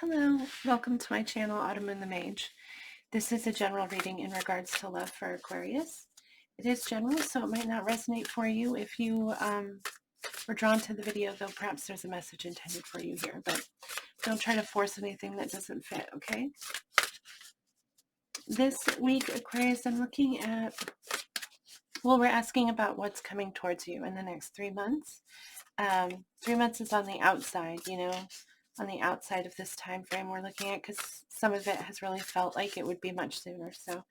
Hello, welcome to my channel, Autumn and the Mage. This is a general reading in regards to love for Aquarius. It is general, so it might not resonate for you. If you were drawn to the video, though, perhaps there's a message intended for you here, but don't try to force anything that doesn't fit, okay? This week, Aquarius, I'm looking at, well, we're asking about what's coming towards you in the next 3 months. 3 months is on the outside, on the outside of this time frame we're looking at, because some of it has really felt like it would be much sooner. So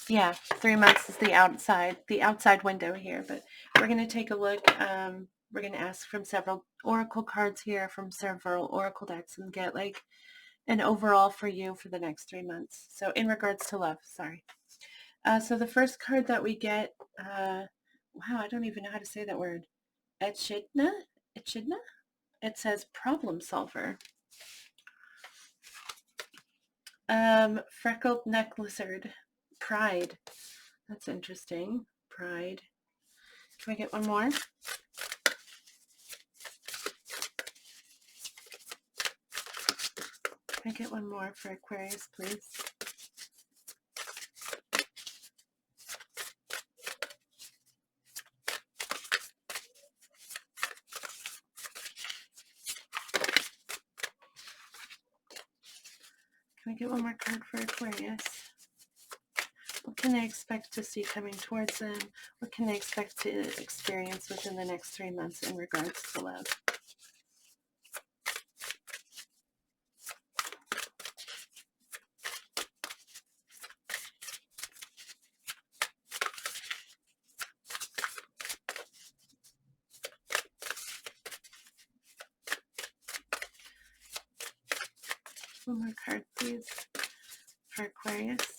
yeah, 3 months is the outside window here. But we're going to take a look. We're going to ask from several oracle cards here, from several oracle decks, and get like an overall for you for the next 3 months. So in regards to love, sorry. So the first card that we get, wow, I don't even know how to say that word. Echidna? It says problem solver. Freckled neck lizard. Pride. That's interesting. Pride. Can we get one more? Can I get one more for Aquarius, please? Can we get one more card for Aquarius? What can they expect to see coming towards them? What can they expect to experience within the next 3 months in regards to love? One more card, please, for Aquarius.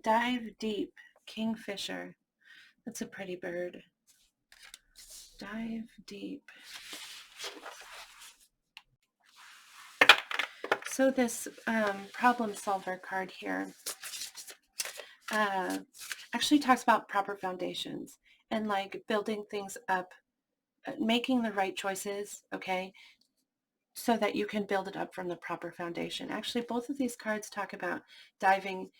Dive deep. Kingfisher. That's a pretty bird. Dive deep. So this problem solver card here actually talks about proper foundations and like building things up, making the right choices, okay, so that you can build it up from the proper foundation. Actually, both of these cards talk about diving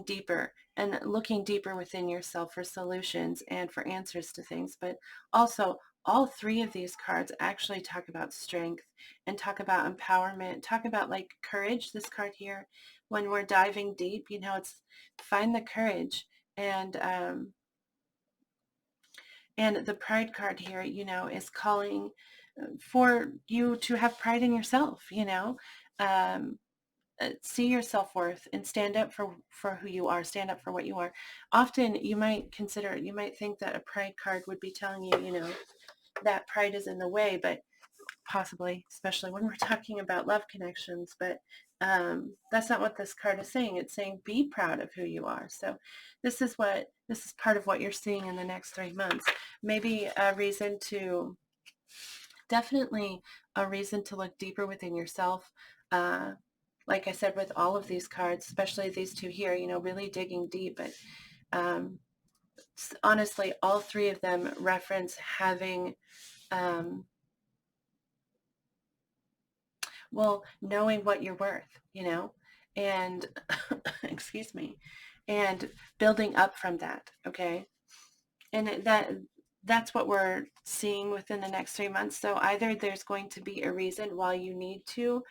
deeper and looking deeper within yourself for solutions and for answers to things. But also, all three of these cards actually talk about strength and talk about empowerment, talk about like courage. This card here, when we're diving deep, it's find the courage. And the pride card here, is calling for you to have pride in yourself, see your self-worth and stand up for who you are, stand up for what you are. Often you might think that a pride card would be telling you, that pride is in the way, but possibly, especially when we're talking about love connections, but that's not what this card is saying. It's saying be proud of who you are. So this is part of what you're seeing in the next 3 months. Maybe definitely a reason to look deeper within yourself. Like I said, with all of these cards, especially these two here, really digging deep. But honestly, all three of them reference having knowing what you're worth, and excuse me, and building up from that, okay? And that's what we're seeing within the next 3 months. So either there's going to be a reason why you need to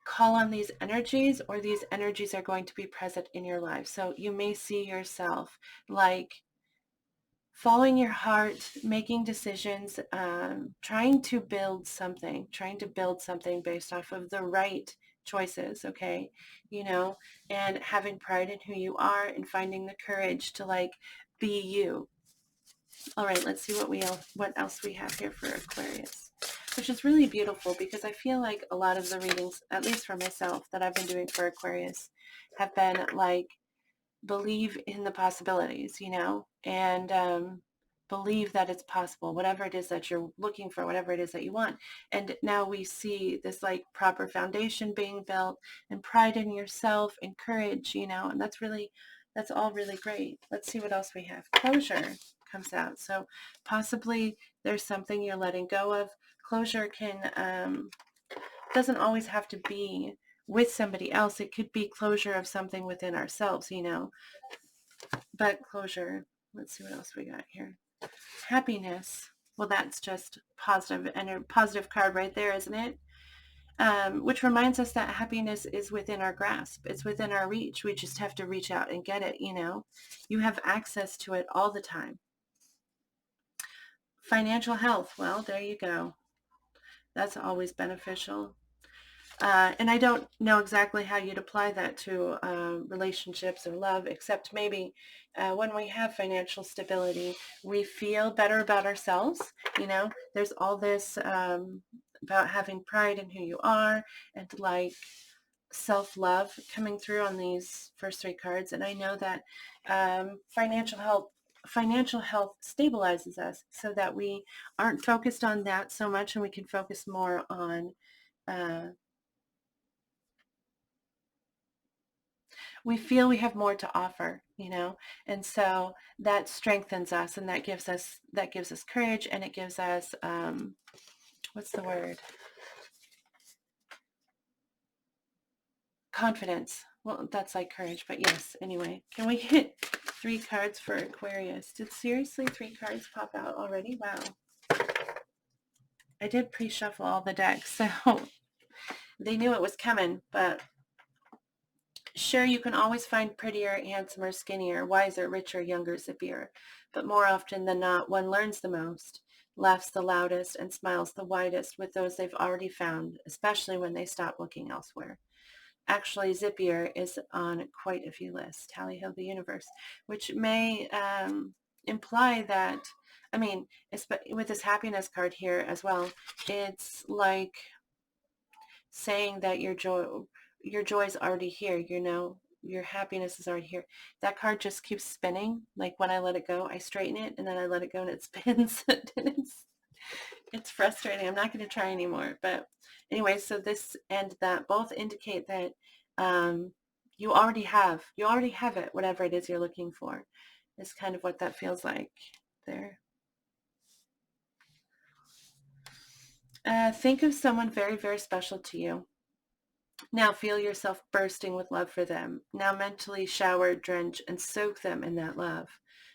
call on these energies, or these energies are going to be present in your life. So you may see yourself like following your heart, making decisions, trying to build something based off of the right choices, okay? And having pride in who you are and finding the courage to like be you. All right, let's see what else we have here for Aquarius, which is really beautiful, because I feel like a lot of the readings, at least for myself, that I've been doing for Aquarius have been like, believe in the possibilities, and believe that it's possible, whatever it is that you're looking for, whatever it is that you want. And now we see this like proper foundation being built and pride in yourself and courage, and that's all really great. Let's see what else we have. Closure comes out. So possibly there's something you're letting go of. Closure doesn't always have to be with somebody else. It could be closure of something within ourselves, but closure. Let's see what else we got here. Happiness. Well, that's just positive and a positive card right there, isn't it? Which reminds us that happiness is within our grasp. It's within our reach. We just have to reach out and get it, You have access to it all the time. Financial health. Well, there you go. That's always beneficial. And I don't know exactly how you'd apply that to relationships or love, except maybe when we have financial stability, we feel better about ourselves. There's all this about having pride in who you are and like self-love coming through on these first three cards. And I know that financial health stabilizes us so that we aren't focused on that so much, and we can focus more on we feel we have more to offer, and so that strengthens us, and that gives us courage, and it gives us what's the word? Confidence. Well, that's like courage, but yes. Anyway, can we get 3 cards for Aquarius? Did seriously 3 cards pop out already? Wow. I did pre-shuffle all the decks, so they knew it was coming, but sure, you can always find prettier, handsomer, skinnier, wiser, richer, younger, zippier. But more often than not, one learns the most, laughs the loudest, and smiles the widest with those they've already found, especially when they stop looking elsewhere. Actually, zippier is on quite a few lists. Tally ho the universe, which may imply that, I mean, with this happiness card here as well, it's like saying that your joy is already here, your happiness is already here. That card just keeps spinning. Like when I let it go, I straighten it, and then I let it go and it spins. And it's frustrating. I'm not going to try anymore. But anyway, so this and that both indicate that you already have it, whatever it is you're looking for. Is kind of what that feels like there. Think of someone very, very special to you. Now feel yourself bursting with love for them. Now mentally shower, drench, and soak them in that love.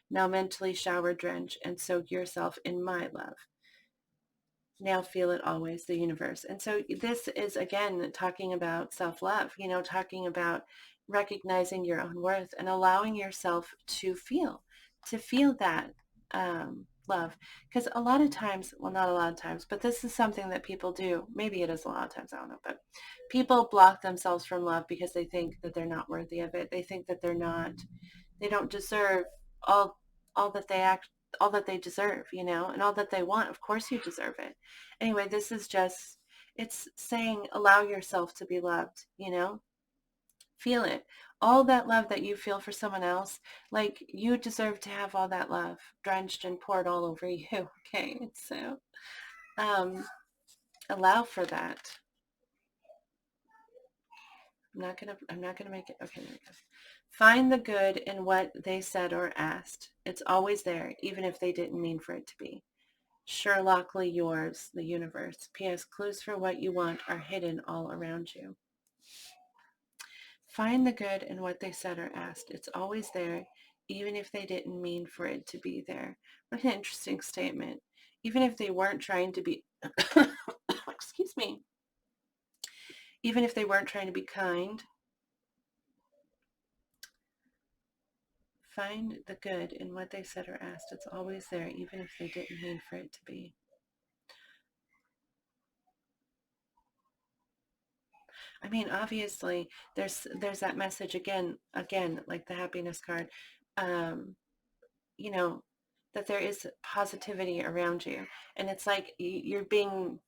Now mentally shower, drench, and soak yourself in my love. Now feel it always, the universe. And so this is, again, talking about self-love, talking about recognizing your own worth and allowing yourself to feel that love. Because a lot of times, well, not a lot of times, but this is something that people do. Maybe it is a lot of times, I don't know, but people block themselves from love because they think that they're not worthy of it. They think that they don't deserve all all that they act all that they deserve, and all that they want. Of course you deserve it. Anyway, this is just, it's saying allow yourself to be loved, feel it. All that love that you feel for someone else, like you deserve to have all that love drenched and poured all over you. Okay, so allow for that. I'm not gonna make it. Okay, there we go. Find the good in what they said or asked. It's always there, even if they didn't mean for it to be. Sherlockly yours, the universe. P.S. Clues for what you want are hidden all around you. Find the good in what they said or asked. It's always there, even if they didn't mean for it to be there. What an interesting statement. Even if they weren't trying to be, excuse me, even if they weren't trying to be kind, find the good in what they said or asked. It's always there, even if they didn't mean for it to be. I mean, obviously, there's that message again, like the happiness card, um, you know, that there is positivity around you, and it's like you're being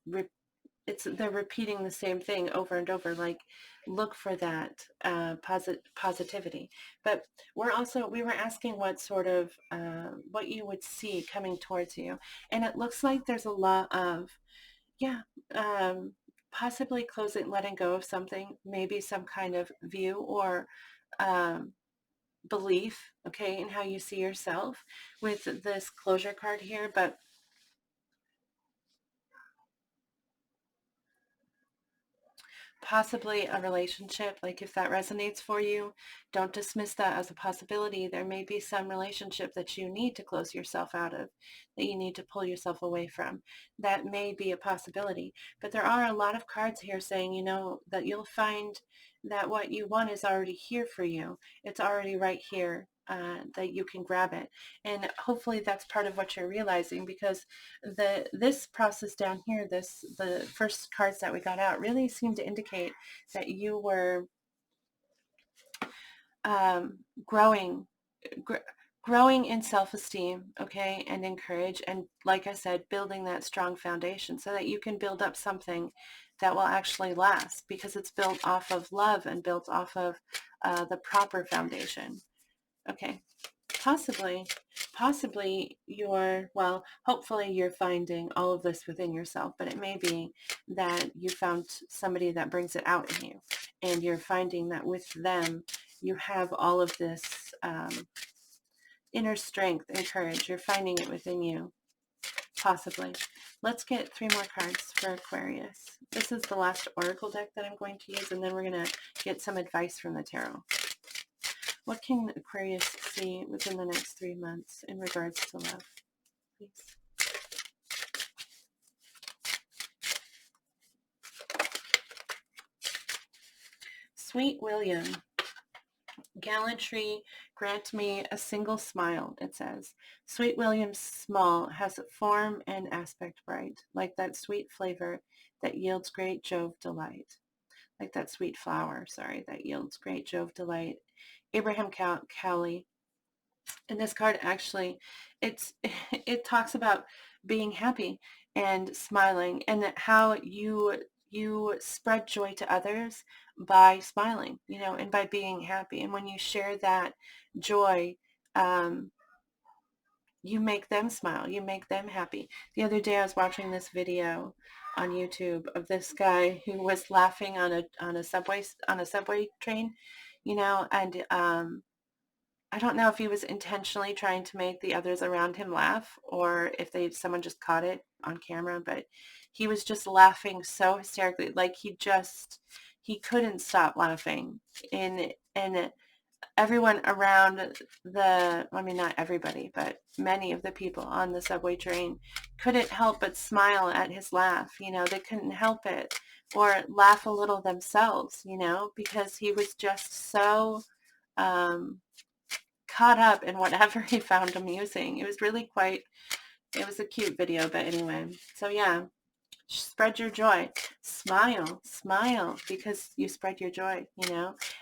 they're repeating the same thing over and over, like look for that positivity. But we were asking what sort of what you would see coming towards you, and it looks like there's a lot of, yeah, um, possibly closing, letting go of something, maybe some kind of view or um, belief, okay, in how you see yourself with this closure card here. But possibly a relationship, like if that resonates for you, don't dismiss that as a possibility. There may be some relationship that you need to close yourself out of, that you need to pull yourself away from. That may be a possibility. But there are a lot of cards here saying, that you'll find that what you want is already here for you. It's already right here. That you can grab it, and hopefully that's part of what you're realizing, because this process down here, the first cards that we got out really seemed to indicate that you were um, growing gr- growing in self-esteem, okay, and in courage, and like I said, building that strong foundation so that you can build up something that will actually last, because it's built off of love and built off of the proper foundation. Okay. Possibly hopefully you're finding all of this within yourself, but it may be that you found somebody that brings it out in you, and you're finding that with them you have all of this inner strength and courage. You're finding it within you, possibly. Let's get 3 more cards for Aquarius. This is the last oracle deck that I'm going to use, and then we're going to get some advice from the tarot. What can Aquarius see within the next 3 months in regards to love, please? Sweet William, gallantry, grant me a single smile, it says. Sweet William's small has form and aspect bright, like that sweet flavor that yields great Jove delight. Like that sweet flower, that yields great Jove delight. Abraham Cowley. And this card actually, it talks about being happy and smiling, and how you spread joy to others by smiling, and by being happy. And when you share that joy, um, you make them smile, you make them happy. The other day I was watching this video on YouTube of this guy who was laughing on a subway train, and I don't know if he was intentionally trying to make the others around him laugh, or if someone just caught it on camera, but he was just laughing so hysterically, like he couldn't stop laughing. And everyone around not everybody, but many of the people on the subway train couldn't help but smile at his laugh. They couldn't help it, or laugh a little themselves, because he was just so um, caught up in whatever he found amusing. It was a cute video, but anyway. So yeah, spread your joy. Smile, because you spread your joy,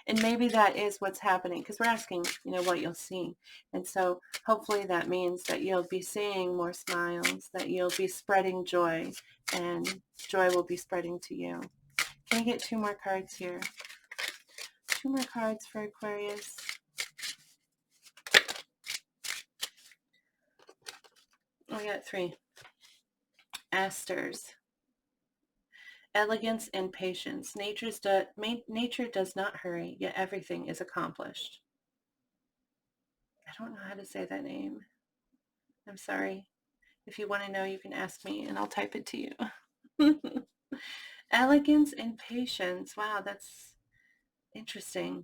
and maybe that is what's happening, because we're asking, what you'll see. And so hopefully that means that you'll be seeing more smiles, that you'll be spreading joy, and joy will be spreading to you. Can I get 2 more cards here? 2 more cards for Aquarius. I got 3. Asters. Elegance and patience. Nature does not hurry, yet everything is accomplished. I don't know how to say that name. I'm sorry. If you want to know, you can ask me and I'll type it to you. Elegance and patience. Wow, that's interesting.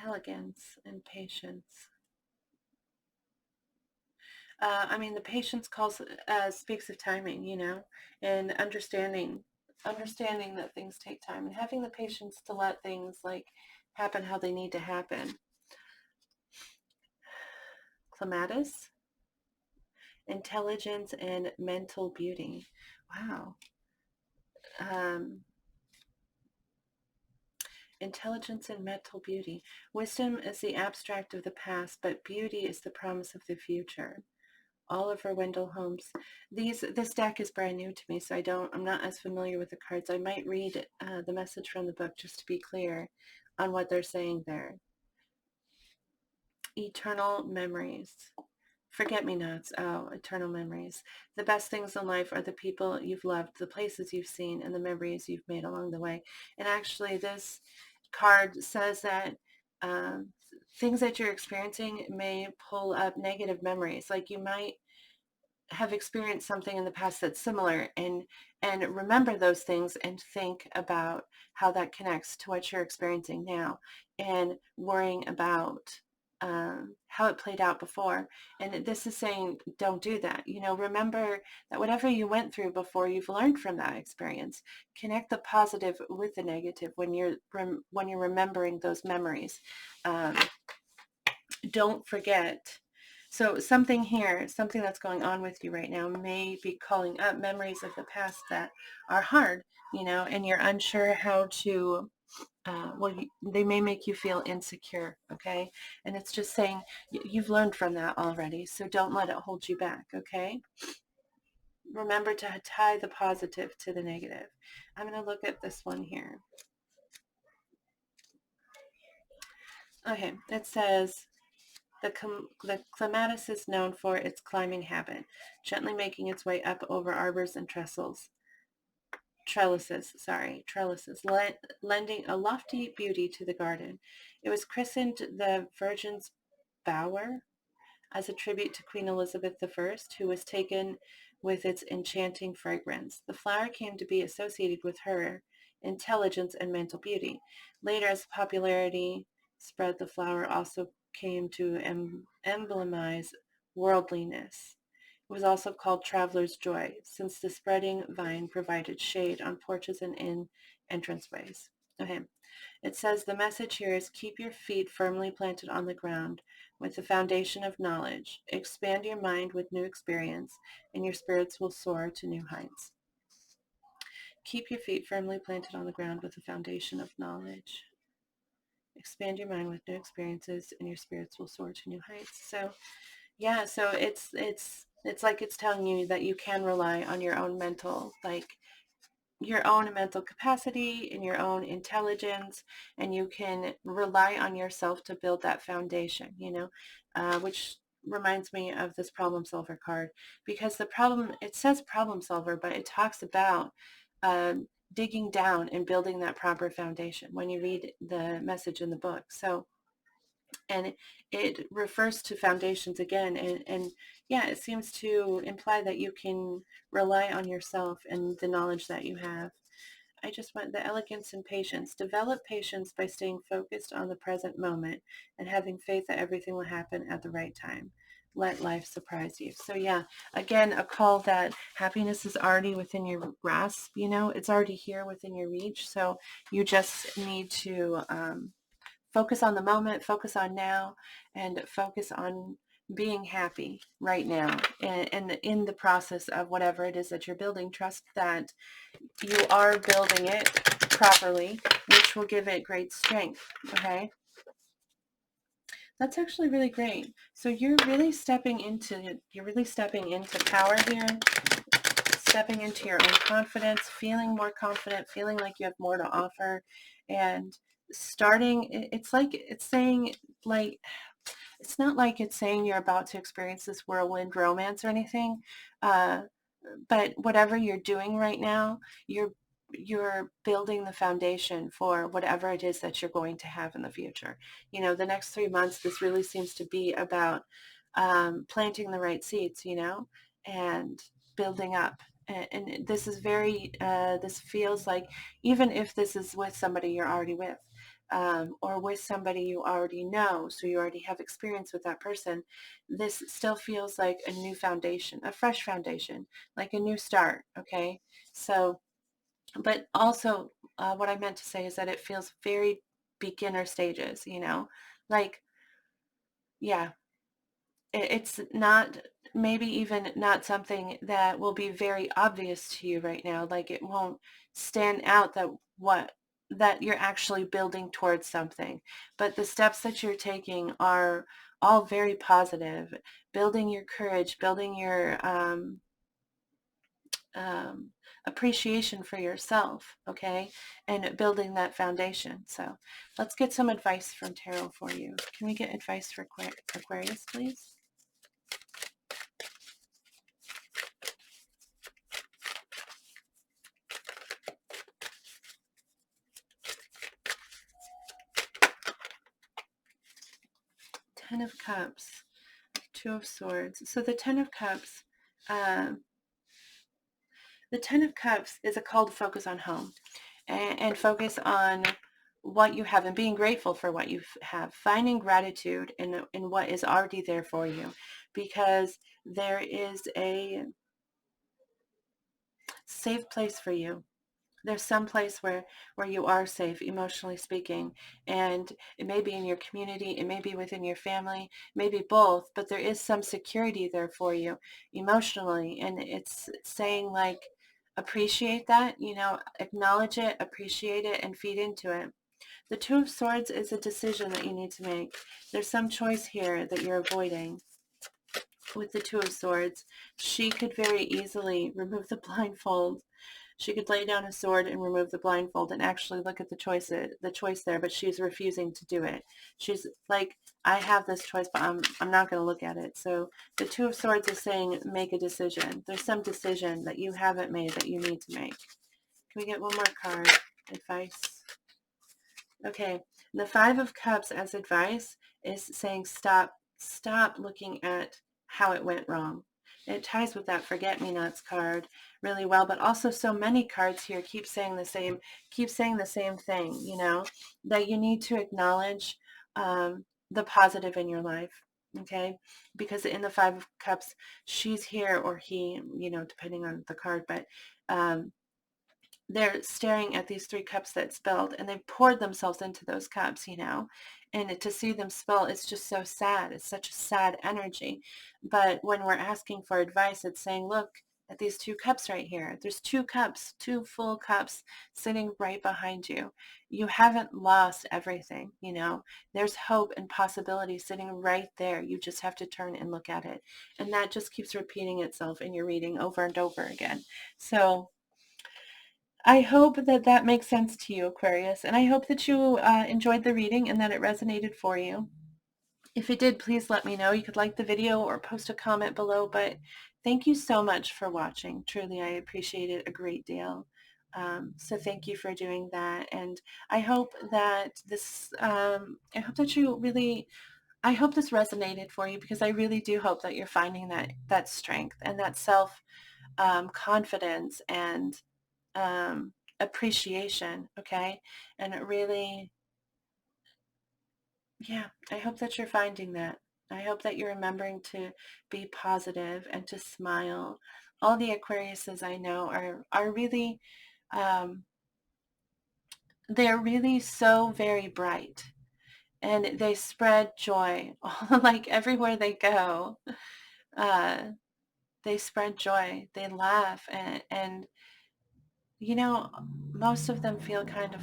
Elegance and patience. The patience speaks of timing, and understanding that things take time, and having the patience to let things happen how they need to happen. Clematis, intelligence and mental beauty. Wow. Intelligence and mental beauty. Wisdom is the abstract of the past, but beauty is the promise of the future. Oliver Wendell Holmes. This deck is brand new to me, so I'm not as familiar with the cards. I might read the message from the book just to be clear on what they're saying there. Eternal memories. Forget-me-nots. Oh, eternal memories. The best things in life are the people you've loved, the places you've seen, and the memories you've made along the way. And actually, this card says that um, things that you're experiencing may pull up negative memories. Like you might have experienced something in the past that's similar, and remember those things and think about how that connects to what you're experiencing now, and worrying about how it played out before. And this is saying, don't do that. Remember that whatever you went through before, you've learned from that experience. Connect the positive with the negative when you're remembering those memories. Um, don't forget. So something here, something that's going on with you right now may be calling up memories of the past that are hard, and you're unsure how to, they may make you feel insecure, okay? And it's just saying you've learned from that already, so don't let it hold you back, okay? Remember to tie the positive to the negative. I'm going to look at this one here. Okay, it says, the clematis is known for its climbing habit, gently making its way up over arbors and trellises, lending a lofty beauty to the garden. It was christened the Virgin's Bower as a tribute to Queen Elizabeth I, who was taken with its enchanting fragrance. The flower came to be associated with her intelligence and mental beauty. Later, as popularity spread, the flower also came to emblemize worldliness. It was also called Traveler's Joy, since the spreading vine provided shade on porches and in entranceways. Okay. It says the message here is keep your feet firmly planted on the ground with the foundation of knowledge. Expand your mind with new experience, and your spirits will soar to new heights. Keep your feet firmly planted on the ground with the foundation of knowledge. Expand your mind with new experiences, and your spirits will soar to new heights. So, yeah, so it's like it's telling you that you can rely on your own mental, your own mental capacity and your own intelligence, and you can rely on yourself to build that foundation, which reminds me of this problem solver card, because it says problem solver, but it talks about digging down and building that proper foundation when you read the message in the book. So, and it refers to foundations again, and yeah, it seems to imply that you can rely on yourself and the knowledge that you have. I just want the elegance and patience. Develop patience by staying focused on the present moment and having faith that everything will happen at the right time. Let life surprise you. So yeah, again, a call that happiness is already within your grasp, it's already here within your reach. So you just need to focus on the moment, focus on now, and focus on being happy right now. And in the process of whatever it is that you're building, trust that you are building it properly, which will give it great strength. Okay. That's actually really great. So you're really stepping into power here, stepping into your own confidence, feeling more confident, feeling like you have more to offer, and it's saying, like, it's not like it's saying you're about to experience this whirlwind romance or anything, but whatever you're doing right now, you're building the foundation for whatever it is that you're going to have in the future. The next 3 months, this really seems to be about planting the right seeds, and building up. And this is this feels like, even if this is with somebody you're already with, or with somebody you already know, so you already have experience with that person, this still feels like a new foundation, a fresh foundation, like a new start, okay? So, but also what I meant to say is that it feels very beginner stages, like, yeah, it's not, maybe even not something that will be very obvious to you right now. Like, it won't stand out that that you're actually building towards something. But the steps that you're taking are all very positive. Building your courage, building your um, appreciation for yourself, okay? And building that foundation. So let's get some advice from tarot for you. Can we get advice for Aquarius, please? Ten of Cups, Two of Swords. So um, the Ten of Cups is a call to focus on home and focus on what you have and being grateful for what you have, finding gratitude in what is already there for you, because there is a safe place for you. There's some place where you are safe, emotionally speaking, and it may be in your community, it may be within your family, maybe both, but there is some security there for you emotionally, and it's saying like, appreciate that, acknowledge it, appreciate it, and feed into it. The Two of Swords is a decision that you need to make. There's some choice here that you're avoiding. With the Two of Swords, she could very easily remove the blindfold. She could lay down a sword and remove the blindfold and actually look at the choice there, but she's refusing to do it. She's like, I have this choice, but I'm not going to look at it. So the Two of Swords is saying, make a decision. There's some decision that you haven't made that you need to make. Can we get one more card? Advice. Okay. The Five of Cups as advice is saying, stop looking at how it went wrong. It ties with that forget-me-nots card really well, but also so many cards here keep saying the same thing, that you need to acknowledge the positive in your life, okay? Because in the Five of Cups, she's here, or he, depending on the card, but they're staring at these three cups that spilled, and they poured themselves into those cups, and to see them spill, it's just so sad. It's such a sad energy. But when we're asking for advice, it's saying, look at these two cups right here. There's two cups, two full cups sitting right behind you. You haven't lost everything, There's hope and possibility sitting right there. You just have to turn and look at it. And that just keeps repeating itself in your reading over and over again. So I hope that that makes sense to you, Aquarius, and I hope that you enjoyed the reading and that it resonated for you. If it did, please let me know. You could like the video or post a comment below, but thank you so much for watching. Truly, I appreciate it a great deal. So thank you for doing that, and I hope that I hope this resonated for you, because I really do hope that you're finding that strength and that self confidence and um, appreciation, okay? And it really, yeah, I hope that you're finding that. I hope that you're remembering to be positive and to smile. All the Aquariuses I know are really, um, they're really so very bright, and they spread joy like everywhere they go. Uh, they spread joy. They laugh, and most of them feel kind of